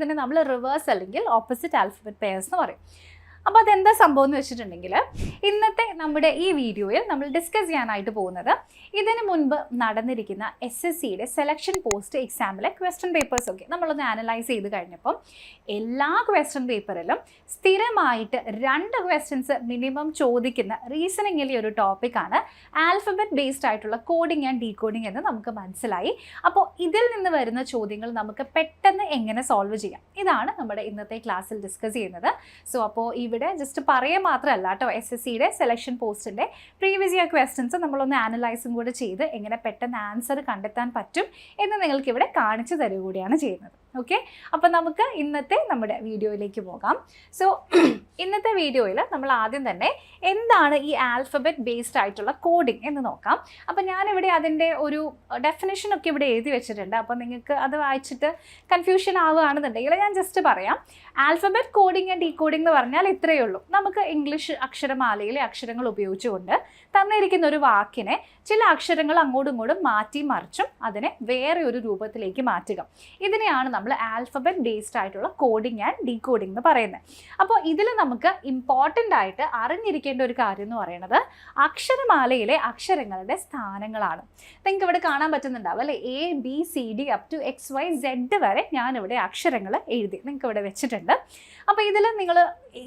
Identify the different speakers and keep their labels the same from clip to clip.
Speaker 1: ഇതിനെ നമ്മൾ റിവേഴ്സ് അല്ലെങ്കിൽ ഓപ്പോസിറ്റ് ആൽഫബറ്റ് പെയർസ് എന്ന് പറയും. അപ്പോൾ അതെന്താ സംഭവം എന്ന് വെച്ചിട്ടുണ്ടെങ്കിൽ ഇന്നത്തെ നമ്മുടെ ഈ വീഡിയോയിൽ നമ്മൾ ഡിസ്കസ് ചെയ്യാനായിട്ട് പോകുന്നത് ഇതിന് മുൻപ് നടന്നിരിക്കുന്ന SSCയുടെ സെലക്ഷൻ പോസ്റ്റ് എക്സാമിലെ ക്വസ്റ്റ്യൻ പേപ്പേഴ്സൊക്കെ നമ്മളൊന്ന് ആനലൈസ് ചെയ്ത് കഴിഞ്ഞപ്പം എല്ലാ ക്വസ്റ്റ്യൻ പേപ്പറിലും സ്ഥിരമായിട്ട് 2 ക്വസ്റ്റ്യൻസ് മിനിമം ചോദിക്കുന്ന റീസണിങ്ങിലെ ഒരു ടോപ്പിക്കാണ് ആൽഫബറ്റ് ബേസ്ഡ് ആയിട്ടുള്ള കോഡിംഗ് ആൻഡ് ഡീകോഡിംഗ് എന്ന് നമുക്ക് മനസ്സിലായി. അപ്പോൾ ഇതിൽ നിന്ന് വരുന്ന ചോദ്യങ്ങൾ നമുക്ക് പെട്ടെന്ന് എങ്ങനെ സോൾവ് ചെയ്യാം, ഇതാണ് നമ്മുടെ ഇന്നത്തെ ക്ലാസ്സിൽ ഡിസ്കസ് ചെയ്യുന്നത്. സോ അപ്പോൾ ഇവിടെ ജസ്റ്റ് പറയുക മാത്രമല്ല കേട്ടോ, SSCയുടെ സെലക്ഷൻ പോസ്റ്റിൻ്റെ പ്രീവിയസ് ഇയർ ക്വസ്റ്റ്യൻസ് നമ്മളൊന്ന് ആനലൈസും കൂടെ ചെയ്ത് എങ്ങനെ പെട്ടെന്ന് ആൻസർ കണ്ടെത്താൻ പറ്റും എന്ന് നിങ്ങൾക്കിവിടെ കാണിച്ചു തരിക കൂടിയാണ് ചെയ്യുന്നത്. ഓക്കെ, അപ്പോൾ നമുക്ക് ഇന്നത്തെ നമ്മുടെ വീഡിയോയിലേക്ക് പോകാം. സോ ഇന്നത്തെ വീഡിയോയിൽ നമ്മൾ ആദ്യം തന്നെ എന്താണ് ഈ ആൽഫബറ്റ് ബേസ്ഡ് ആയിട്ടുള്ള കോഡിംഗ് എന്ന് നോക്കാം. അപ്പോൾ ഞാനിവിടെ അതിൻ്റെ ഒരു ഡെഫിനേഷനൊക്കെ ഇവിടെ എഴുതി വെച്ചിട്ടുണ്ട്. അപ്പോൾ നിങ്ങൾക്ക് അത് വായിച്ചിട്ട് കൺഫ്യൂഷൻ ആവുകയാണെന്നുണ്ടെങ്കിൽ ഞാൻ ജസ്റ്റ് പറയാം. ആൽഫബറ്റ് കോഡിംഗ് ആൻഡ് ഡീകോഡിംഗ് എന്ന് പറഞ്ഞാൽ ഇത്രയേ ഉള്ളൂ. നമുക്ക് ഇംഗ്ലീഷ് അക്ഷരമാലയിലെ അക്ഷരങ്ങൾ ഉപയോഗിച്ചുകൊണ്ട് തന്നിരിക്കുന്ന ഒരു വാക്കിനെ ചില അക്ഷരങ്ങൾ അങ്ങോട്ടും ഇങ്ങോട്ടും മാറ്റി മറിച്ചും അതിനെ വേറെ ഒരു രൂപത്തിലേക്ക് മാറ്റുക. ഇതിനെയാണ് നമ്മൾ ആൽഫബറ്റ് ബേസ്ഡ് ആയിട്ടുള്ള കോഡിംഗ് ആൻഡ് ഡീകോഡിംഗ് എന്ന് പറയുന്നത്. അപ്പോൾ ഇതിൽ നമുക്ക് ഇമ്പോർട്ടൻ്റ് ആയിട്ട് അറിഞ്ഞിരിക്കേണ്ട ഒരു കാര്യം എന്ന് പറയുന്നത് അക്ഷരമാലയിലെ അക്ഷരങ്ങളുടെ സ്ഥാനങ്ങളാണ്. നിങ്ങൾക്ക് ഇവിടെ കാണാൻ പറ്റുന്നുണ്ടാവും അല്ലേ, ABCD അപ് ടു XYZ വരെ ഞാനിവിടെ അക്ഷരങ്ങൾ എഴുതി നിങ്ങൾക്ക് ഇവിടെ വെച്ചിട്ടുണ്ട്. അപ്പോൾ ഇതിൽ നിങ്ങൾ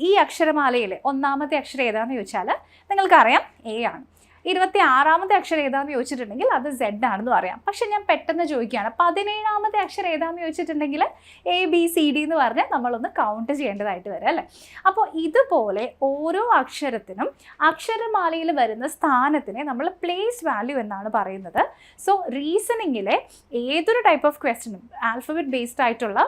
Speaker 1: ഈ അക്ഷരമാലയിലെ ഒന്നാമത്തെ അക്ഷരം ഏതാണെന്ന് ചോദിച്ചാൽ നിങ്ങൾക്കറിയാം A ആണ്. 26ാമത്തെ അക്ഷരം ഏതാണെന്ന് ചോദിച്ചിട്ടുണ്ടെങ്കിൽ അത് Z ആണെന്ന് പറയാം. പക്ഷെ ഞാൻ പെട്ടെന്ന് ചോദിക്കുകയാണ് 17ാമത്തെ അക്ഷരം ഏതാണെന്ന് ചോദിച്ചിട്ടുണ്ടെങ്കിൽ ABCD എന്ന് പറഞ്ഞാൽ നമ്മളൊന്ന് കൗണ്ട് ചെയ്യേണ്ടതായിട്ട് വരും അല്ലേ. അപ്പോൾ ഇതുപോലെ ഓരോ അക്ഷരത്തിനും അക്ഷരമാലയിൽ വരുന്ന സ്ഥാനത്തിനെ നമ്മൾ പ്ലേസ് വാല്യൂ എന്നാണ് പറയുന്നത്. സോ റീസണിങ്ങിലെ ഏതൊരു ടൈപ്പ് ഓഫ് ക്വസ്റ്റ്യനും ആൽഫബറ്റ് ബേസ്ഡ് ആയിട്ടുള്ള,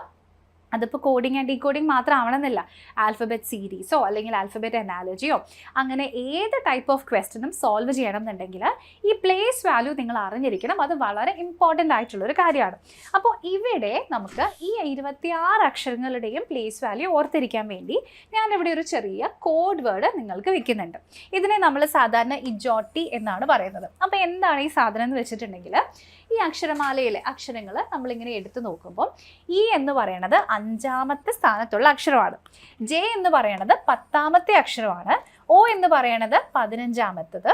Speaker 1: അതിപ്പോൾ കോഡിംഗ് ആൻഡ് ഡീകോഡിംഗ് മാത്രം ആവണമെന്നില്ല, ആൽഫബറ്റ് സീരീസോ അല്ലെങ്കിൽ ആൽഫബറ്റ് അനാലജിയോ അങ്ങനെ ഏത് ടൈപ്പ് ഓഫ് ക്വസ്റ്റ്യനും സോൾവ് ചെയ്യണം എന്നുണ്ടെങ്കിൽ ഈ പ്ലേസ് വാല്യൂ നിങ്ങൾ അറിഞ്ഞിരിക്കണം. അത് വളരെ ഇമ്പോർട്ടൻ്റ് ആയിട്ടുള്ളൊരു കാര്യമാണ്. അപ്പോൾ ഇവിടെ നമുക്ക് ഈ 26 അക്ഷരങ്ങളുടെയും പ്ലേസ് വാല്യൂ ഓർത്തിരിക്കാൻ വേണ്ടി ഞാനിവിടെ ഒരു ചെറിയ കോഡ് വേർഡ് നിങ്ങൾക്ക് വെക്കുന്നുണ്ട്. ഇതിനെ നമ്മൾ സാധാരണ ഇജോട്ടി എന്നാണ് പറയുന്നത്. അപ്പോൾ എന്താണ് ഈ സാധനം എന്ന് വെച്ചിട്ടുണ്ടെങ്കിൽ ഈ അക്ഷരമാലയിലെ അക്ഷരങ്ങൾ നമ്മളിങ്ങനെ എടുത്തു നോക്കുമ്പോൾ E എന്ന് പറയുന്നത് 5ാമത്തെ സ്ഥാനത്തുള്ള അക്ഷരമാണ്, J എന്ന് പറയുന്നത് 10ാമത്തെ അക്ഷരമാണ്, O എന്ന് പറയുന്നത് 15ാമത്തത്,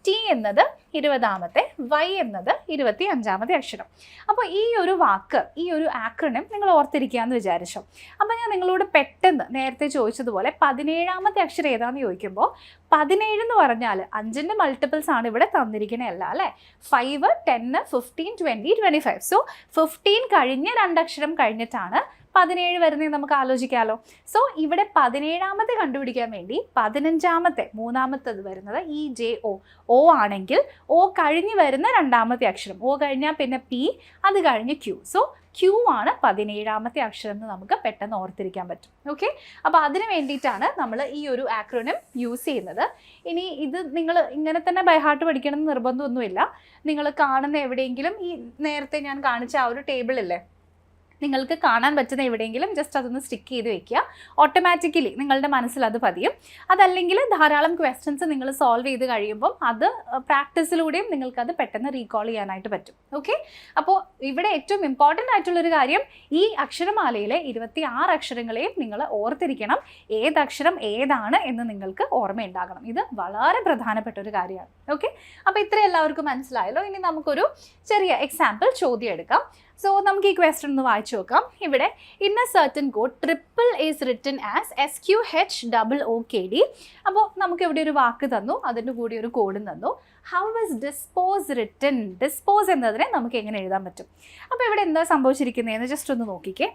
Speaker 1: T എന്നത് 20ാമത്തെ, Y എന്നത് 25ാമത്തെ അക്ഷരം. അപ്പോൾ ഈ ഒരു വാക്ക്, ഈ ഒരു ആക്രോണിം നിങ്ങൾ ഓർത്തിരിക്കുകയെന്ന് വിചാരിച്ചോ. അപ്പോൾ ഞാൻ നിങ്ങളോട് പെട്ടെന്ന് നേരത്തെ ചോദിച്ചതുപോലെ 17ാമത്തെ അക്ഷരം ഏതാണെന്ന് ചോദിക്കുമ്പോൾ 17 എന്ന് പറഞ്ഞാൽ 5ൻ്റെ മൾട്ടിപ്പിൾസ് ആണ് ഇവിടെ തന്നിരിക്കണല്ല അല്ലേ. 5, 10, 15, 20, 25. സോ 15 കഴിഞ്ഞ 2 അക്ഷരം കഴിഞ്ഞിട്ടാണ് 17 വരുന്നത് നമുക്ക് ആലോചിക്കാമല്ലോ. സോ ഇവിടെ 17ാമത്തെ കണ്ടുപിടിക്കാൻ വേണ്ടി 15ാമത്തെ 3ാമത്തത് വരുന്നത് O ആണെങ്കിൽ O കഴിഞ്ഞ് വരുന്ന 2ാമത്തെ അക്ഷരം, O കഴിഞ്ഞാൽ പിന്നെ P, അത് കഴിഞ്ഞ് Q. സോ Q ആണ് 17ാമത്തെ അക്ഷരം എന്ന് നമുക്ക് പെട്ടെന്ന് ഓർത്തിരിക്കാൻ പറ്റും. ഓക്കെ, അപ്പോൾ അതിന് വേണ്ടിയിട്ടാണ് നമ്മൾ ഈ ഒരു ആക്രോണിം യൂസ് ചെയ്യുന്നത്. ഇനി ഇത് നിങ്ങൾ ഇങ്ങനെ തന്നെ ബൈ ഹാർട്ട് പഠിക്കണം എന്ന് നിർബന്ധമൊന്നുമില്ല. നിങ്ങൾ കാണുന്ന എവിടെയെങ്കിലും ഈ നേരത്തെ ഞാൻ കാണിച്ച ആ ഒരു ടേബിളില്ലേ, നിങ്ങൾക്ക് കാണാൻ പറ്റുന്ന എവിടെയെങ്കിലും ജസ്റ്റ് അതൊന്ന് സ്റ്റിക്ക് ചെയ്ത് വെക്കുക. ഓട്ടോമാറ്റിക്കലി നിങ്ങളുടെ മനസ്സിൽ അത് പതിയും. അതല്ലെങ്കിൽ ധാരാളം ക്വസ്റ്റ്യൻസ് നിങ്ങൾ സോൾവ് ചെയ്ത് കഴിയുമ്പം അത് പ്രാക്ടീസിലൂടെയും നിങ്ങൾക്കത് പെട്ടെന്ന് റീകോൾ ചെയ്യാനായിട്ട് പറ്റും. ഓക്കെ, അപ്പോൾ ഇവിടെ ഏറ്റവും ഇമ്പോർട്ടൻ്റ് ആയിട്ടുള്ളൊരു കാര്യം ഈ അക്ഷരമാലയിലെ 26 അക്ഷരങ്ങളെയും നിങ്ങൾ ഓർത്തിരിക്കണം. ഏതക്ഷരം ഏതാണ് എന്ന് നിങ്ങൾക്ക് ഓർമ്മയുണ്ടാകണം. ഇത് വളരെ പ്രധാനപ്പെട്ട ഒരു കാര്യമാണ്. ഓക്കെ, അപ്പോൾ ഇത്രയും എല്ലാവർക്കും മനസ്സിലായല്ലോ. ഇനി നമുക്കൊരു ചെറിയ എക്സാമ്പിൾ ചോദ്യം എടുക്കാം. സോ നമുക്ക് ഈ ക്വസ്റ്റ്യൻ ഒന്ന് വായിച്ചു നോക്കാം. ഇവിടെ in a certain code triple is written as SQHOOKD. അപ്പോൾ നമുക്ക് ഇവിടെ ഒരു വാക്ക് തന്നു, അതിൻ്റെ കൂടി ഒരു കോഡും തന്നു. How is dispose written? Dispose എന്നതിനെ നമുക്ക് എങ്ങനെ എഴുതാൻ പറ്റും? അപ്പോൾ ഇവിടെ എന്താ സംഭവിച്ചിരിക്കുന്നതെന്ന് ജസ്റ്റ് ഒന്ന് നോക്കിക്കേ.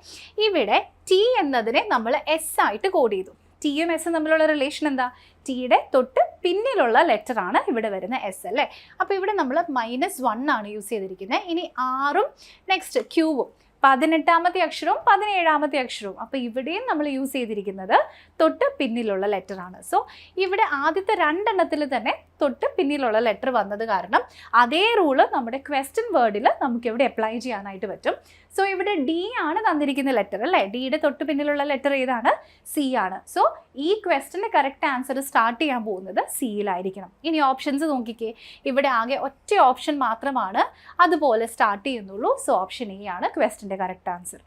Speaker 1: ഇവിടെ T എന്നതിനെ നമ്മൾ S ആയിട്ട് കോഡ് ചെയ്തു. ടിയും എസും തമ്മിലുള്ള റിലേഷൻ എന്താ? ടിയുടെ തൊട്ട് പിന്നിലുള്ള ലെറ്റർ ആണ് ഇവിടെ വരുന്ന എസ് അല്ലേ. അപ്പോൾ ഇവിടെ നമ്മൾ -1 ആണ് യൂസ് ചെയ്തിരിക്കുന്നത്. ഇനി ആറും നെക്സ്റ്റ് ക്യൂവും 18ാമത്തെ അക്ഷരവും 17ാമത്തെ അക്ഷരവും. അപ്പോൾ ഇവിടെയും നമ്മൾ യൂസ് ചെയ്തിരിക്കുന്നത് തൊട്ട് പിന്നിലുള്ള ലെറ്റർ ആണ്. സോ ഇവിടെ ആദ്യത്തെ 2 എണ്ണത്തിൽ തന്നെ തൊട്ട് പിന്നിലുള്ള ലെറ്റർ വന്നത് കാരണം അതേ റൂള് നമ്മുടെ ക്വസ്റ്റ്യൻ വേർഡിൽ നമുക്കിവിടെ അപ്ലൈ ചെയ്യാനായിട്ട് പറ്റും. സോ ഇവിടെ ഡി ആണ് തന്നിരിക്കുന്ന ലെറ്റർ അല്ലേ, ഡിയുടെ തൊട്ട് പിന്നിലുള്ള ലെറ്റർ ഏതാണ്, സി ആണ്. സോ ഈ ക്വസ്റ്റിൻ്റെ കറക്റ്റ് ആൻസർ സ്റ്റാർട്ട് ചെയ്യാൻ പോകുന്നത് സിയിലായിരിക്കണം. ഇനി ഓപ്ഷൻസ് നോക്കിക്കേ, ഇവിടെ ആകെ ഒറ്റ ഓപ്ഷൻ മാത്രമാണ് അതുപോലെ സ്റ്റാർട്ട് ചെയ്യുന്നുള്ളൂ. സോ ഓപ്ഷൻ എ ആണ് ക്വസ്റ്റിൻ്റെ കറക്റ്റ് ആൻസർ.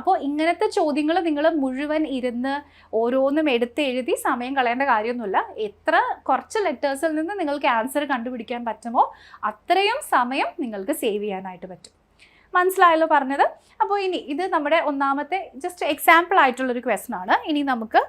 Speaker 1: അപ്പോൾ ഇങ്ങനത്തെ ചോദ്യങ്ങൾ നിങ്ങൾ മുഴുവൻ ഇരുന്ന് ഓരോന്നും എഴുതി സമയം കളയേണ്ട കാര്യമൊന്നുമില്ല. എത്ര കുറച്ച് ലെറ്റേഴ്സിൽ നിന്ന് നിങ്ങൾക്ക് ആൻസർ കണ്ടുപിടിക്കാൻ പറ്റുമോ അത്രയും സമയം നിങ്ങൾക്ക് സേവ് ചെയ്യാനായിട്ട് പറ്റും. മനസ്സിലായല്ലോ പറഞ്ഞത്? അപ്പോൾ ഇനി ഇത് നമ്മുടെ ഒന്നാമത്തെ ജസ്റ്റ് എക്സാമ്പിൾ ആയിട്ടുള്ളൊരു ക്വസ്റ്റൻ ആണ്. ഇനി നമുക്ക്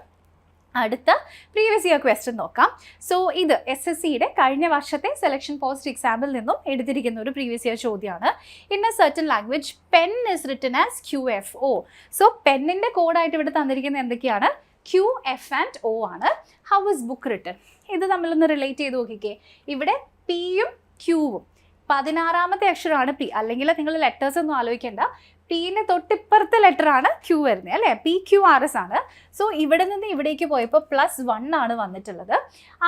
Speaker 1: അടുത്ത പ്രീവിയസ് ഇയർ ക്വസ്റ്റ്യൻ നോക്കാം. സോ ഇത് SSCയുടെ കഴിഞ്ഞ വർഷത്തെ സെലക്ഷൻ പോസ്റ്റ് എക്സാമിൽ നിന്നും എടുത്തിരിക്കുന്ന ഒരു പ്രീവിയസ് ഇയർ ചോദ്യമാണ്. In a certain language pen is written as QFO. So പെന്നിൻ്റെ കോഡായിട്ട് ഇവിടെ തന്നിരിക്കുന്നത് എന്തൊക്കെയാണ്, QF ആൻഡ് O ആണ്. How is book written? ഇത് നമ്മളൊന്ന് റിലേറ്റ് ചെയ്ത് നോക്കിക്കേ. ഇവിടെ പിയും ക്യൂവും 16ാമത്തെ അക്ഷരമാണ് പി, അല്ലെങ്കിൽ നിങ്ങൾ ലെറ്റേഴ്സ് ഒന്നും ആലോചിക്കേണ്ട. പീൻ്റെ തൊട്ടിപ്പുറത്തെ ലെറ്ററാണ് ക്യൂ വരുന്നത് അല്ലേ, PQRS ആണ്. സോ ഇവിടെ നിന്ന് ഇവിടേക്ക് പോയപ്പോൾ +1 ആണ് വന്നിട്ടുള്ളത്.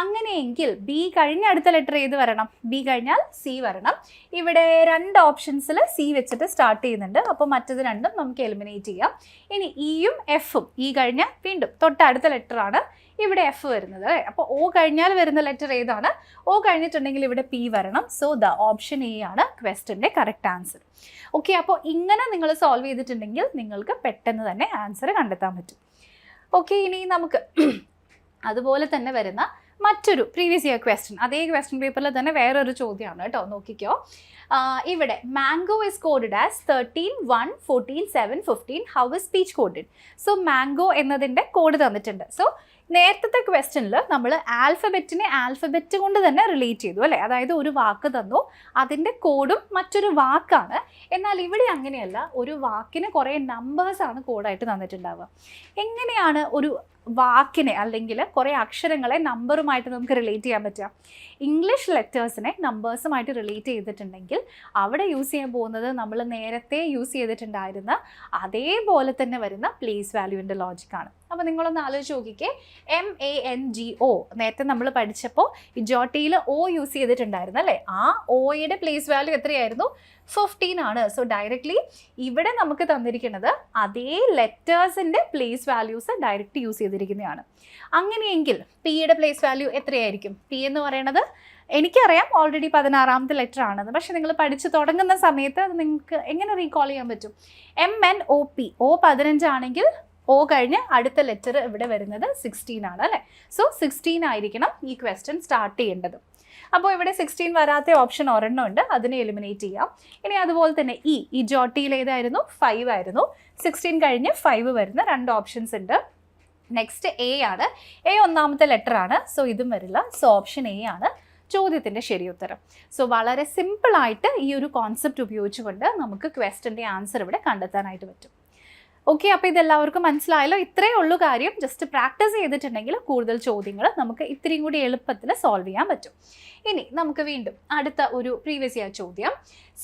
Speaker 1: അങ്ങനെയെങ്കിൽ ബി കഴിഞ്ഞ അടുത്ത ലെറ്റർ ഏത് വരണം, ബി കഴിഞ്ഞാൽ സി വരണം. ഇവിടെ 2 ഓപ്ഷൻസിൽ സി വെച്ചിട്ട് സ്റ്റാർട്ട് ചെയ്യുന്നുണ്ട്. അപ്പോൾ മറ്റത് രണ്ടും നമുക്ക് എലിമിനേറ്റ് ചെയ്യാം. ഇനി ഇയും എഫും, ഇ കഴിഞ്ഞാൽ വീണ്ടും തൊട്ടടുത്ത ലെറ്ററാണ് ഇവിടെ എഫ് വരുന്നത് അല്ലേ. അപ്പോൾ O കഴിഞ്ഞാൽ വരുന്ന ലെറ്റർ ഏതാണ്, O കഴിഞ്ഞിട്ടുണ്ടെങ്കിൽ ഇവിടെ പി വരണം. സോ ദ ഓപ്ഷൻ എ ആണ് ക്വസ്റ്റിൻ്റെ കറക്റ്റ് ആൻസർ. ഓക്കെ, അപ്പോൾ ഇങ്ങനെ നിങ്ങൾ സോൾവ് ചെയ്തിട്ടുണ്ടെങ്കിൽ നിങ്ങൾക്ക് പെട്ടെന്ന് തന്നെ ആൻസർ കണ്ടെത്താൻ പറ്റും. ഓക്കെ, ഇനി നമുക്ക് അതുപോലെ തന്നെ വരുന്ന മറ്റൊരു പ്രീവിയസ് ഇയർ ക്വസ്റ്റ്യൻ, അതേ ക്വസ്റ്റ്യൻ പേപ്പറിൽ തന്നെ വേറൊരു ചോദ്യമാണ് കേട്ടോ, നോക്കിക്കോ. ഇവിടെ mango is coded as 13, 1, 14, 7, 15. How is speech coded? So mango എന്നതിൻ്റെ കോഡ് തന്നിട്ടുണ്ട്. സോ നേരത്തെ ക്വസ്റ്റ്യനിൽ നമ്മൾ ആൽഫബറ്റ് കൊണ്ട് തന്നെ റിലേറ്റ് ചെയ്തു അല്ലേ, അതായത് ഒരു വാക്ക് തന്നു, അതിൻ്റെ കോഡും മറ്റൊരു വാക്കാണ്. എന്നാൽ ഇവിടെ അങ്ങനെയല്ല, ഒരു വാക്കിന് കുറേ നമ്പേഴ്സാണ് കോഡായിട്ട് തന്നിട്ടുണ്ടാവുക. എങ്ങനെയാണ് ഒരു വാക്കിനെ അല്ലെങ്കിൽ കുറേ അക്ഷരങ്ങളെ നമ്പറുമായിട്ട് നമുക്ക് റിലേറ്റ് ചെയ്യാൻ പറ്റുക? ഇംഗ്ലീഷ് ലെറ്റേഴ്സിനെ നമ്പേഴ്സുമായിട്ട് റിലേറ്റ് ചെയ്തിട്ടുണ്ടെങ്കിൽ അവിടെ യൂസ് ചെയ്യാൻ പോകുന്നത് നമ്മൾ നേരത്തെ യൂസ് ചെയ്തിട്ടുണ്ടായിരുന്ന അതേപോലെ തന്നെ വരുന്ന പ്ലേസ് വാല്യൂവിൻ്റെ ലോജിക്കാണ്. അപ്പോൾ നിങ്ങളൊന്ന് ആലോചിച്ച് നോക്കിക്കേ, MANGO നേരത്തെ നമ്മൾ പഠിച്ചപ്പോൾ ഈ ജോട്ടിയിൽ O യൂസ് ചെയ്തിട്ടുണ്ടായിരുന്നു അല്ലേ, ആ Oയുടെ പ്ലേസ് വാല്യൂ എത്രയായിരുന്നു, 15 ആണ്. സോ ഡയറക്റ്റ്ലി ഇവിടെ നമുക്ക് തന്നിരിക്കുന്നത് അതേ ലെറ്റേഴ്സിൻ്റെ പ്ലേസ് വാല്യൂസ് ഡയറക്റ്റ് യൂസ് ചെയ്തിരിക്കുന്നതാണ്. അങ്ങനെയെങ്കിൽ പിയുടെ പ്ലേസ് വാല്യൂ എത്രയായിരിക്കും? പി എന്ന് പറയുന്നത് എനിക്കറിയാം ഓൾറെഡി 16ാമത്തെ ലെറ്റർ ആണെന്ന്, പക്ഷെ നിങ്ങൾ പഠിച്ച് തുടങ്ങുന്ന സമയത്ത് അത് നിങ്ങൾക്ക് എങ്ങനെ റീകോൾ ചെയ്യാൻ പറ്റും? MNOP, O 15 ആണെങ്കിൽ O കഴിഞ്ഞ് അടുത്ത ലെറ്റർ ഇവിടെ വരുന്നത് 16 ആണ് അല്ലേ. സോ 16 ആയിരിക്കണം ഈ ക്വസ്റ്റ്യൻ സ്റ്റാർട്ട് ചെയ്യേണ്ടത്. അപ്പോൾ ഇവിടെ 16 വരാത്ത ഓപ്ഷൻ ഒരെണ്ണം ഉണ്ട്, അതിനെ എലിമിനേറ്റ് ചെയ്യാം. ഇനി അതുപോലെ തന്നെ ഈ ജോട്ടിയിൽ ഏതായിരുന്നു, 5 ആയിരുന്നു. 16 കഴിഞ്ഞ് 5 വരുന്ന 2 ഓപ്ഷൻസ് ഉണ്ട്. നെക്സ്റ്റ് A ആണ്, A ഒന്നാമത്തെ ലെറ്റർ ആണ്. സോ ഇതും വരില്ല. സോ ഓപ്ഷൻ A ആണ് ചോദ്യത്തിൻ്റെ ശരി ഉത്തരം. സോ വളരെ സിമ്പിളായിട്ട് ഈ ഒരു കോൺസെപ്റ്റ് ഉപയോഗിച്ചുകൊണ്ട് നമുക്ക് ക്വസ്റ്റ്യൻ്റെ ആൻസർ ഇവിടെ കണ്ടെത്താനായിട്ട് പറ്റും. ഓക്കെ, അപ്പോൾ ഇതെല്ലാവർക്കും മനസ്സിലായല്ലോ. ഇത്രയേ ഉള്ളൂ കാര്യം. ജസ്റ്റ് പ്രാക്ടീസ് ചെയ്തിട്ടുണ്ടെങ്കിൽ കൂടുതൽ ചോദ്യങ്ങൾ നമുക്ക് ഇത്രയും കൂടി എളുപ്പത്തിൽ സോൾവ് ചെയ്യാൻ പറ്റും. ഇനി നമുക്ക് വീണ്ടും അടുത്ത ഒരു പ്രീവിയസ് ഇയർ ചോദ്യം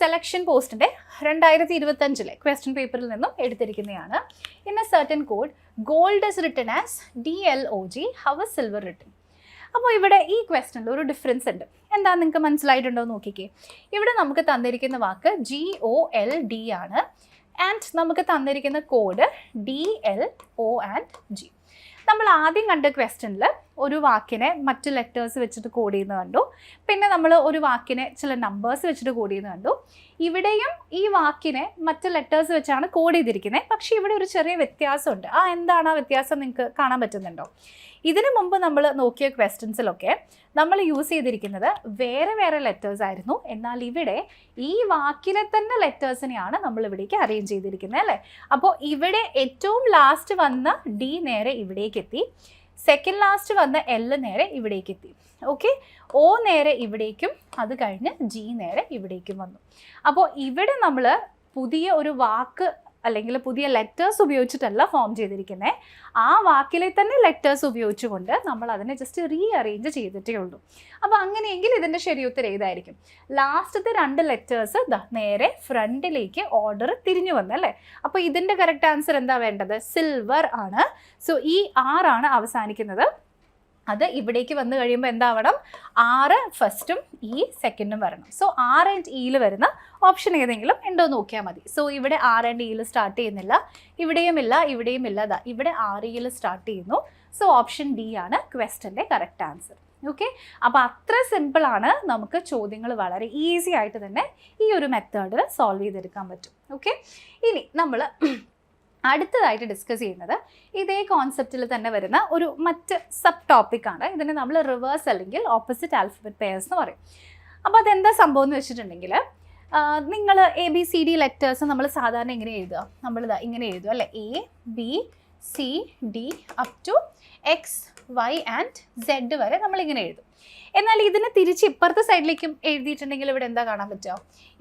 Speaker 1: സെലക്ഷൻ പോസ്റ്റിൻ്റെ 2025 ക്വസ്റ്റ്യൻ പേപ്പറിൽ നിന്നും എടുത്തിരിക്കുന്നതാണ്. In a certain code gold is written as DLOG. How is silver written? അപ്പോൾ ഇവിടെ ഈ ക്വസ്റ്റ്യനിൽ ഒരു ഡിഫറൻസ് ഉണ്ട്. എന്താ നിങ്ങൾക്ക് മനസ്സിലായിട്ടുണ്ടോ നോക്കിക്കേ. ഇവിടെ നമുക്ക് തന്നിരിക്കുന്ന വാക്ക് GOLD ആണ്. ആൻഡ് നമുക്ക് തന്നിരിക്കുന്ന കോഡ് DLO ആൻഡ് G. നമ്മൾ ആദ്യം കണ്ട ക്വസ്റ്റ്യനിൽ ഒരു വാക്കിനെ മറ്റു ലെറ്റേഴ്സ് വെച്ചിട്ട് കോഡ് ചെയ്യുന്നത് കണ്ടു. പിന്നെ നമ്മൾ ഒരു വാക്കിനെ ചില നമ്പേഴ്സ് വെച്ചിട്ട് കോഡ് ചെയ്യുന്നത് കണ്ടു. ഇവിടെയും ഈ വാക്കിനെ മറ്റു ലെറ്റേഴ്സ് വെച്ചാണ് കോഡ് ചെയ്തിരിക്കുന്നത്. പക്ഷേ ഇവിടെ ഒരു ചെറിയ വ്യത്യാസമുണ്ട്. എന്താണ് ആ വ്യത്യാസം നിങ്ങൾക്ക് കാണാൻ പറ്റുന്നുണ്ടോ? ഇതിനു മുമ്പ് നമ്മൾ നോക്കിയ ക്വസ്റ്റ്യൻസിലൊക്കെ നമ്മൾ യൂസ് ചെയ്തിരിക്കുന്നത് വേറെ വേറെ ലെറ്റേഴ്സ് ആയിരുന്നു. എന്നാൽ ഇവിടെ ഈ വാക്കിലെ തന്നെ ലെറ്റേഴ്സിനെയാണ് നമ്മൾ ഇവിടേക്ക് അറേഞ്ച് ചെയ്തിരിക്കുന്നത് അല്ലേ. അപ്പോൾ ഇവിടെ ഏറ്റവും ലാസ്റ്റ് വന്ന D നേരെ ഇവിടേക്ക് എത്തി, സെക്കൻഡ് ലാസ്റ്റ് വന്ന L നേരെ ഇവിടേക്ക് എത്തി. ഓക്കെ, O നേരെ ഇവിടേക്കും അത് കഴിഞ്ഞ് G നേരെ ഇവിടേക്കും വന്നു. അപ്പോൾ ഇവിടെ നമ്മൾ പുതിയ ഒരു വാക്ക് അല്ലെങ്കിൽ പുതിയ ലെറ്റേഴ്സ് ഉപയോഗിച്ചിട്ടല്ല ഫോം ചെയ്തിരിക്കുന്നത്. ആ വാക്കിലെ തന്നെ ലെറ്റേഴ്സ് ഉപയോഗിച്ചുകൊണ്ട് നമ്മൾ അതിനെ ജസ്റ്റ് റീഅറേഞ്ച് ചെയ്തിട്ടേ ഉള്ളൂ. അപ്പോൾ അങ്ങനെയെങ്കിൽ ഇതിൻ്റെ ശരിയുത്തരം ഏതായിരിക്കും? ലാസ്റ്റത്തെ 2 ലെറ്റേഴ്സ് നേരെ ഫ്രണ്ടിലേക്ക് ഓർഡർ തിരിഞ്ഞു വന്നല്ലേ. അപ്പോൾ ഇതിൻ്റെ കറക്റ്റ് ആൻസർ എന്താ വേണ്ടത്? സിൽവർ ആണ്. സോ ഈ R ആണ് അവസാനിക്കുന്നത്. അത് ഇവിടേക്ക് വന്നു കഴിയുമ്പോൾ എന്താവണം, R ഫസ്റ്റും E സെക്കൻഡും വരണം. സോ R ആൻഡ് Eയിൽ വരുന്ന ഓപ്ഷൻ ഏതെങ്കിലും ഉണ്ടോ നോക്കിയാൽ മതി. സോ ഇവിടെ R ആൻഡ് Eയിൽ സ്റ്റാർട്ട് ചെയ്യുന്നില്ല, ഇവിടെയും ഇല്ല, ഇവിടെയും ഇല്ല, അതാ ഇവിടെ REയിൽ സ്റ്റാർട്ട് ചെയ്യുന്നു. സോ ഓപ്ഷൻ D ആണ് ക്വസ്റ്റ്യൻ്റെ കറക്റ്റ് ആൻസർ. ഓക്കെ, അപ്പോൾ അത്ര സിമ്പിളാണ്. നമുക്ക് ചോദ്യങ്ങൾ വളരെ ഈസി ആയിട്ട് തന്നെ ഈ ഒരു മെത്തേഡിൽ സോൾവ് ചെയ്തെടുക്കാൻ പറ്റും. ഓക്കെ, ഇനി നമ്മൾ അടുത്തതായിട്ട് ഡിസ്കസ് ചെയ്യുന്നത് ഇതേ കോൺസെപ്റ്റിൽ തന്നെ വരുന്ന ഒരു മറ്റ് സബ് ടോപ്പിക്കാണ്. ഇതിനെ നമ്മൾ റിവേഴ്സ് അല്ലെങ്കിൽ ഓപ്പോസിറ്റ് ആൽഫബറ്റ് പെയർസ് എന്ന് പറയും. അപ്പോൾ അതെന്താ സംഭവം എന്ന് വെച്ചിട്ടുണ്ടെങ്കിൽ, നിങ്ങൾ ABCD ലെറ്റേഴ്സ് നമ്മൾ സാധാരണ എങ്ങനെ എഴുതുക, നമ്മളിതാ ഇങ്ങനെ എഴുതുക അല്ലേ, ABCD up to XY and Z വരെ നമ്മളിങ്ങനെ എഴുതും. എന്നാൽ ഇതിനെ തിരിച്ച് ഇപ്പുറത്തെ സൈഡിലേക്കും എഴുതിയിട്ടുണ്ടെങ്കിൽ ഇവിടെ എന്താ കാണാൻ പറ്റുക,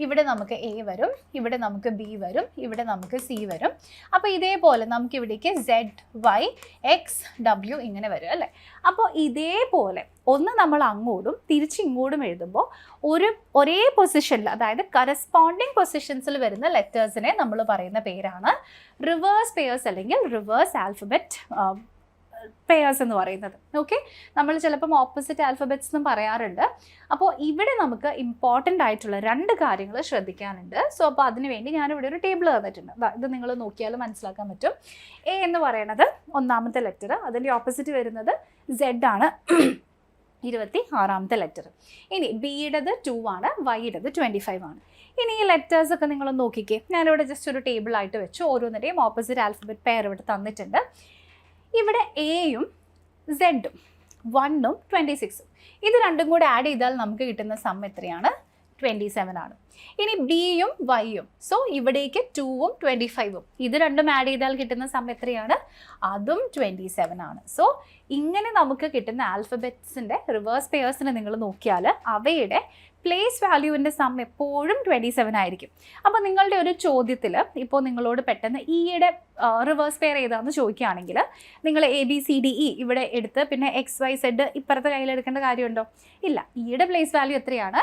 Speaker 1: ഇവിടെ നമുക്ക് A വരും, ഇവിടെ നമുക്ക് B വരും, ഇവിടെ നമുക്ക് C വരും. അപ്പോൾ ഇതേപോലെ നമുക്ക് ഇവിടേക്ക് ZYXW ഇങ്ങനെ വരും അല്ലേ. അപ്പോൾ ഇതേപോലെ ഒന്ന് നമ്മൾ അങ്ങോട്ടും തിരിച്ച് ഇങ്ങോട്ടും എഴുതുമ്പോൾ ഒരേ പൊസിഷനിൽ, അതായത് കറസ്പോണ്ടിങ് പൊസിഷൻസിൽ വരുന്ന ലെറ്റേഴ്സിനെ നമ്മൾ പറയുന്ന പേരാണ് റിവേഴ്സ് പെയർസ് അല്ലെങ്കിൽ റിവേഴ്സ് ആൽഫബറ്റ് പെയർസ് എന്ന് പറയുന്നത്. ഓക്കെ, നമ്മൾ ചിലപ്പം ഓപ്പോസിറ്റ് ആൽഫബറ്റ്സ് എന്നും പറയാറുണ്ട്. അപ്പോൾ ഇവിടെ നമുക്ക് ഇമ്പോർട്ടൻ്റ് ആയിട്ടുള്ള 2 കാര്യങ്ങൾ ശ്രദ്ധിക്കാനുണ്ട്. സോ അപ്പോൾ അതിനുവേണ്ടി ഞാനിവിടെ ഒരു ടേബിൾ തന്നിട്ടുണ്ട്. ഇത് നിങ്ങൾ നോക്കിയാൽ മനസ്സിലാക്കാൻ പറ്റും. A എന്ന് പറയുന്നത് ഒന്നാമത്തെ ലെറ്റർ, അതിൻ്റെ ഓപ്പോസിറ്റ് വരുന്നത് Z ആണ്, 26ാമത്തെ ലെറ്റർ. ഇനി Bയുടേത് 2 ആണ്, Yയുടേത് 25 ആണ്. ഇനി ഈ ലെറ്റേഴ്സൊക്കെ നിങ്ങൾ നോക്കിക്കേ, ഞാനിവിടെ ജസ്റ്റ് ഒരു ടേബിളായിട്ട് വെച്ചു. ഓരോന്നിൻ്റെയും ഓപ്പോസിറ്റ് ആൽഫബറ്റ് പെയർ ഇവിടെ തന്നിട്ടുണ്ട്. ഇവിടെ Aയും Zഉം 1ഉം 26ഉം ഇത് രണ്ടും കൂടെ ആഡ് ചെയ്താൽ നമുക്ക് കിട്ടുന്ന സം എത്രയാണ്, 27 ആണ്. ഇനി Bയും Yയും, സോ ഇവിടേക്ക് 2ഉം 25ഉം ഇത് രണ്ടും ആഡ് ചെയ്താൽ കിട്ടുന്ന സം എത്രയാണ്, അതും 27 ആണ്. സോ ഇങ്ങനെ നമുക്ക് കിട്ടുന്ന ആൽഫബറ്റ്സിൻ്റെ റിവേഴ്സ് പെയർസിനെ നിങ്ങൾ നോക്കിയാൽ അവയുടെ പ്ലേസ് വാല്യൂവിൻ്റെ സം എപ്പോഴും 27 ആയിരിക്കും. അപ്പോൾ നിങ്ങളുടെ ഒരു ചോദ്യത്തിൽ ഇപ്പോൾ നിങ്ങളോട് പെട്ടെന്ന് Eയുടെ റിവേഴ്സ് പെയർ ഏതാണെന്ന് ചോദിക്കുകയാണെങ്കിൽ നിങ്ങൾ ABCDE ഇവിടെ എടുത്ത് പിന്നെ XYZ ഇപ്പുറത്തെ കയ്യിലെടുക്കേണ്ട കാര്യമുണ്ടോ? ഇല്ല. Eയുടെ പ്ലേസ് വാല്യൂ എത്രയാണ്,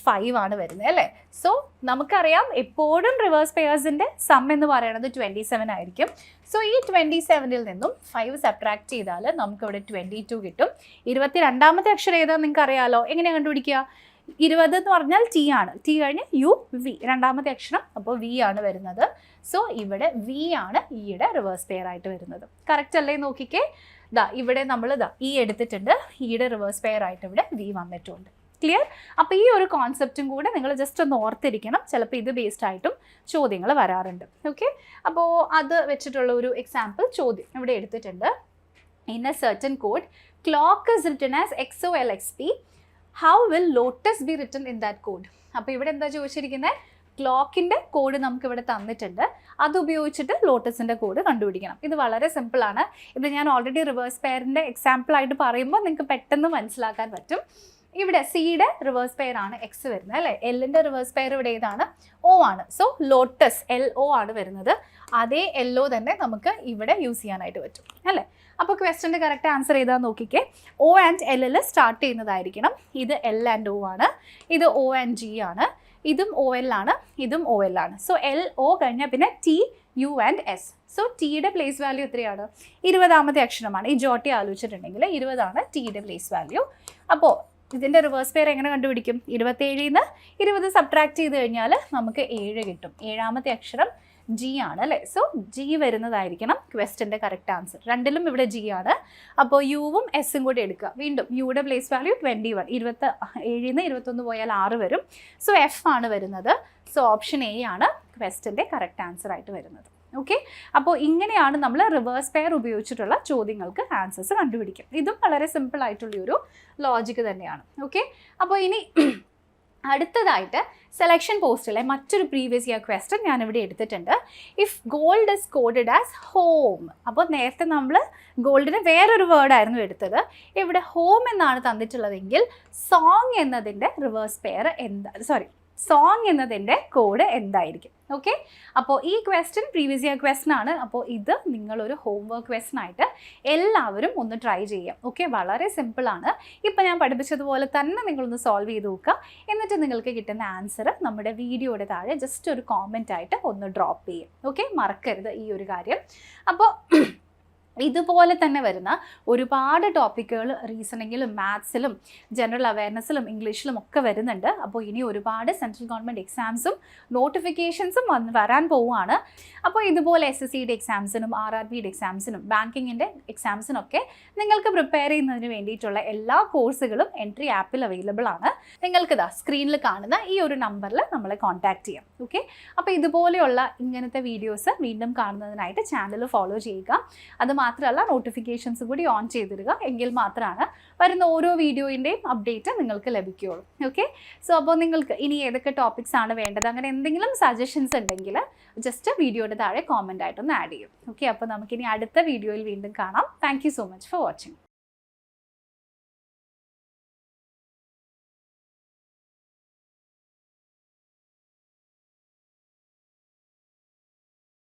Speaker 1: 5 ആണ് വരുന്നത് അല്ലേ. സോ നമുക്കറിയാം എപ്പോഴും റിവേഴ്സ് പെയർസിൻ്റെ സം എന്ന് പറയുന്നത് 27 ആയിരിക്കും. സോ ഈ 27ൽ നിന്നും 5 സബ്ട്രാക്ട് ചെയ്താൽ നമുക്കിവിടെ 22 കിട്ടും. 22ാമത്തെ അക്ഷരം ഏതാണെന്ന് നിങ്ങൾക്ക് അറിയാമല്ലോ. എങ്ങനെയാണ് കണ്ടുപിടിക്കുക? 20 എന്ന് പറഞ്ഞാൽ T ആണ്, T കഴിഞ്ഞ് UV, രണ്ടാമത്തെ അക്ഷരം, അപ്പോൾ V ആണ് വരുന്നത്. സോ ഇവിടെ V ആണ് Eയുടെ റിവേഴ്സ് പെയർ ആയിട്ട് വരുന്നത്. കറക്റ്റ് അല്ലേ നോക്കിക്കേ. ഇവിടെ നമ്മൾ E എടുത്തിട്ടുണ്ട്, Eയുടെ റിവേഴ്സ് പെയർ ആയിട്ട് ഇവിടെ V വന്നിട്ടുണ്ട്. ക്ലിയർ? അപ്പോൾ ഈ ഒരു കോൺസെപ്റ്റും കൂടെ നിങ്ങൾ ജസ്റ്റ് ഒന്ന് ഓർത്തിരിക്കണം. ചിലപ്പോൾ ഇത് ബേസ്ഡ് ആയിട്ടും ചോദ്യങ്ങൾ വരാറുണ്ട്. ഓക്കെ, അപ്പോൾ അത് വെച്ചിട്ടുള്ള ഒരു എക്സാമ്പിൾ ചോദ്യം ഇവിടെ എടുത്തിട്ടുണ്ട്. In a certain code clock is written as XOLXP, how will lotus be written in that code? അപ്പോൾ ഇവിടെ എന്താ ചോദിച്ചിരിക്കുന്നത്, ക്ലോക്കിൻ്റെ കോഡ് നമുക്കിവിടെ തന്നിട്ടുണ്ട്, അത് ഉപയോഗിച്ചിട്ട് ലോട്ടസിൻ്റെ കോഡ് കണ്ടുപിടിക്കണം. ഇത് വളരെ സിമ്പിളാണ്. ഇത് ഞാൻ ഓൾറെഡി റിവേഴ്സ് പെയറിൻ്റെ എക്സാമ്പിളായിട്ട് പറയുമ്പോൾ നിങ്ങൾക്ക് പെട്ടെന്ന് മനസ്സിലാക്കാൻ പറ്റും. ഇവിടെ സിയുടെ റിവേഴ്സ് പെയർ ആണ് X വരുന്നത് അല്ലേ. എല്ലിൻ്റെ റിവേഴ്സ് പെയർ ഇവിടെ ഏതാണ്, O ആണ്. സോ ലോട്ടസ് LO ആണ് വരുന്നത്. അതേ LO തന്നെ നമുക്ക് ഇവിടെ യൂസ് ചെയ്യാനായിട്ട് പറ്റും അല്ലേ. അപ്പോൾ ക്വസ്റ്റ്യൻ്റെ കറക്റ്റ് ആൻസർ ചെയ്താൽ നോക്കിക്കേ, O ആൻഡ് L സ്റ്റാർട്ട് ചെയ്യുന്നതായിരിക്കണം. ഇത് L ആൻഡ് O ആണ്, ഇത് O ആൻഡ് G ആണ്, ഇതും OL ആണ്, ഇതും OL ആണ്. സോ LO കഴിഞ്ഞാൽ പിന്നെ T U and S. So ടിയുടെ പ്ലേസ് വാല്യൂ എത്രയാണ്, 20ാമത്തെ അക്ഷരമാണ്. ഈ ജോട്ടി ആലോചിച്ചിട്ടുണ്ടെങ്കിൽ 20 ആണ് ടിയുടെ പ്ലേസ് വാല്യൂ. അപ്പോൾ ഇതിൻ്റെ റിവേഴ്സ് പെയർ എങ്ങനെ കണ്ടുപിടിക്കും, 27ൽ നിന്ന് 20 സബ്ട്രാക്ട് ചെയ്ത് കഴിഞ്ഞാൽ നമുക്ക് 7 കിട്ടും. 7ാമത്തെ അക്ഷരം G ആണ് അല്ലേ. സോ G വരുന്നതായിരിക്കണം ക്വസ്റ്റ്യൻ്റെ കറക്റ്റ് ആൻസർ. രണ്ടിലും ഇവിടെ G ആണ്. അപ്പോൾ യുവും എസ്സും കൂടി എടുക്കുക. വീണ്ടും യുടെ പ്ലേസ് വാല്യൂ 21, 27ൽ നിന്ന് 21 പോയാൽ 6 വരും. സോ F ആണ് വരുന്നത്. സോ ഓപ്ഷൻ A ആണ് ക്വസ്റ്റ്യൻ്റെ കറക്റ്റ് ആൻസർ ആയിട്ട് വരുന്നത്. ഓക്കെ, അപ്പോൾ ഇങ്ങനെയാണ് നമ്മൾ റിവേഴ്സ് പെയർ ഉപയോഗിച്ചിട്ടുള്ള ചോദ്യങ്ങൾക്ക് ആൻസേഴ്സ് കണ്ടുപിടിക്കുക. ഇതും വളരെ സിമ്പിൾ ആയിട്ടുള്ളൊരു ലോജിക്ക് തന്നെയാണ്. ഓക്കെ, അപ്പോൾ ഇനി അടുത്തതായിട്ട് സെലക്ഷൻ പോസ്റ്റിലെ മറ്റൊരു പ്രീവിയസ് ഇയർ ക്വസ്റ്റ്യൻ ഞാനിവിടെ എടുത്തിട്ടുണ്ട്. If gold is coded as home, അപ്പോൾ നേരത്തെ നമ്മൾ ഗോൾഡിന് വേറൊരു വേർഡായിരുന്നു എടുത്തത്, ഇവിടെ ഹോം എന്നാണ് തന്നിട്ടുള്ളതെങ്കിൽ സോങ് എന്നതിൻ്റെ റിവേഴ്സ് പെയർ സോങ് എന്നതിൻ്റെ കോഡ് എന്തായിരിക്കും? ഓക്കെ, അപ്പോൾ ഈ ക്വസ്റ്റ്യൻ പ്രീവിയസ് ഇയർ ക്വസ്റ്റ്യൻ ആണ്. അപ്പോൾ ഇത് നിങ്ങളൊരു ഹോംവർക്ക് ക്വസ്റ്റ്യൻ ആയിട്ട് എല്ലാവരും ഒന്ന് ട്രൈ ചെയ്യാം. ഓക്കെ, വളരെ സിമ്പിളാണ്. ഇപ്പം ഞാൻ പഠിപ്പിച്ചതുപോലെ തന്നെ നിങ്ങളൊന്ന് സോൾവ് ചെയ്ത് നോക്കുക. എന്നിട്ട് നിങ്ങൾക്ക് കിട്ടുന്ന ആൻസർ നമ്മുടെ വീഡിയോയുടെ താഴെ ജസ്റ്റ് ഒരു കോമെൻ്റ് ആയിട്ട് ഒന്ന് ഡ്രോപ്പ് ചെയ്യും. ഓക്കെ, മറക്കരുത് ഈ ഒരു കാര്യം. അപ്പോൾ ഇതുപോലെ തന്നെ വരുന്ന ഒരുപാട് ടോപ്പിക്കുകൾ റീസണിങ്ങിലും മാത്സിലും ജനറൽ അവയർനെസ്സിലും ഇംഗ്ലീഷിലും ഒക്കെ വരുന്നുണ്ട്. അപ്പോൾ ഇനി ഒരുപാട് സെൻട്രൽ ഗവൺമെൻറ് എക്സാംസും നോട്ടിഫിക്കേഷൻസും വരാൻ പോവുകയാണ്. അപ്പോൾ ഇതുപോലെ SSCയുടെ എക്സാംസിനും RRBയുടെ എക്സാംസിനും ബാങ്കിങ്ങിൻ്റെ എക്സാംസിനൊക്കെ നിങ്ങൾക്ക് പ്രിപ്പയർ ചെയ്യുന്നതിന് വേണ്ടിയിട്ടുള്ള എല്ലാ കോഴ്സുകളും എൻട്രി ആപ്പിൽ അവൈലബിൾ ആണ്. നിങ്ങൾക്ക് സ്ക്രീനിൽ കാണുന്ന ഈ ഒരു നമ്പറിൽ നമ്മളെ കോൺടാക്ട് ചെയ്യാം. ഓക്കെ, അപ്പോൾ ഇതുപോലെയുള്ള ഇങ്ങനത്തെ വീഡിയോസ് വീണ്ടും കാണുന്നതിനായിട്ട് ചാനൽ ഫോളോ ചെയ്യുക. അത് മാത്രമല്ല നോട്ടിഫിക്കേഷൻസ് കൂടി ഓൺ ചെയ്തിടുക. എങ്കിൽ മാത്രമാണ് വരുന്ന ഓരോ വീഡിയോയിൻ്റെയും അപ്ഡേറ്റ് നിങ്ങൾക്ക് ലഭിക്കുകയുള്ളൂ. ഓക്കെ, സോ അപ്പോൾ നിങ്ങൾക്ക് ഇനി ഏതൊക്കെ ടോപ്പിക്സ് ആണ് വേണ്ടത്, അങ്ങനെ എന്തെങ്കിലും സജഷൻസ് ഉണ്ടെങ്കിൽ ജസ്റ്റ് വീഡിയോയുടെ താഴെ കോമൻ്റ് ആയിട്ടൊന്ന് ആഡ് ചെയ്യും. ഓക്കെ, അപ്പോൾ നമുക്കിനി അടുത്ത വീഡിയോയിൽ വീണ്ടും കാണാം. Thank you so much for watching.